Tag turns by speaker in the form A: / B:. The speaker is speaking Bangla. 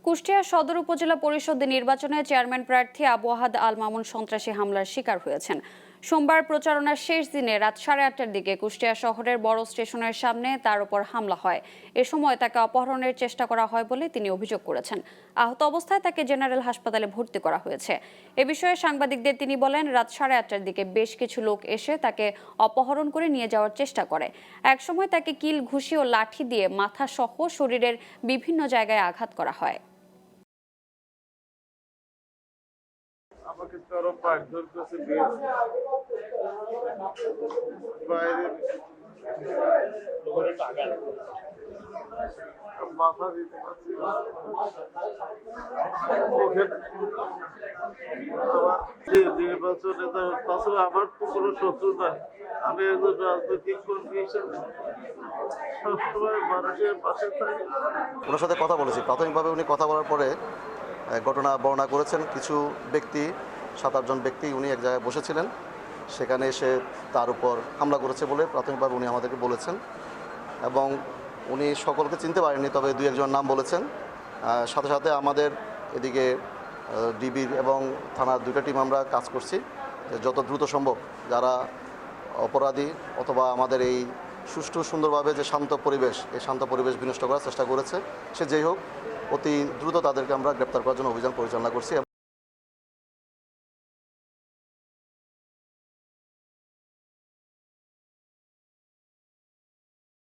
A: কুষ্টিয়া সদর উপজেলা পরিষদ নির্বাচনে চেয়ারম্যান প্রার্থী আবু আহাদ আল মামুন সন্ত্রাসী হামলার শিকার হয়েছেন। সোমবার প্রচারণার শেষ দিনে রাত 8:30টার দিকে কুষ্টিয়া শহরের বড় স্টেশনের সামনে তার উপর হামলা হয়। এ সময় তাকে অপহরণের চেষ্টা করা হয় বলে তিনি অভিযোগ করেছেন। আহত অবস্থায় তাকে জেনারেল হাসপাতালে ভর্তি করা হয়েছে। এ বিষয়ে সাংবাদিকদের তিনি বলেন, রাত 8:30টার দিকে বেশ কিছু লোক এসে তাকে অপহরণ করে নিয়ে যাওয়ার চেষ্টা করে। একসময় তাকে কিল, ঘুষি ও লাঠি দিয়ে মাথা সহ শরীরের বিভিন্ন জায়গায় আঘাত করা হয়।
B: আমাকে চরম মারধর করছে, বাইরে মাথা দিতে পারছি না। নির্বাচনে তাছাড়া আমার তো কোনো শত্রু নাই। আমি একজন রাজনৈতিক কর্মী হিসেবে সবসময় মানুষের পাশে থাকি।
C: ওনার সাথে কথা বলেছি। প্রাথমিকভাবে উনি কথা বলার পরে ঘটনা বর্ণনা করেছেন। কিছু ব্যক্তি, 7-8 জন ব্যক্তি, উনি এক জায়গায় বসেছিলেন, সেখানে এসে তার উপর হামলা করেছে বলে প্রাথমিকভাবে উনি আমাদেরকে বলেছেন। এবং উনি সকলকে চিনতে পারেননি, তবে 2-1 জন নাম বলেছেন। সাথে সাথে আমাদের এদিকে ডিবির এবং থানার 2টা টিম আমরা কাজ করছি, যত দ্রুত সম্ভব যারা অপরাধী অথবা আমাদের এই সুষ্ঠু সুন্দরভাবে যে শান্ত পরিবেশ, এই শান্ত পরিবেশ বিনষ্ট করার চেষ্টা করেছে, সে যেই হোক অতি দ্রুত তাদেরকে আমরা গ্রেপ্তার করার জন্য অভিযান পরিচালনা করছি।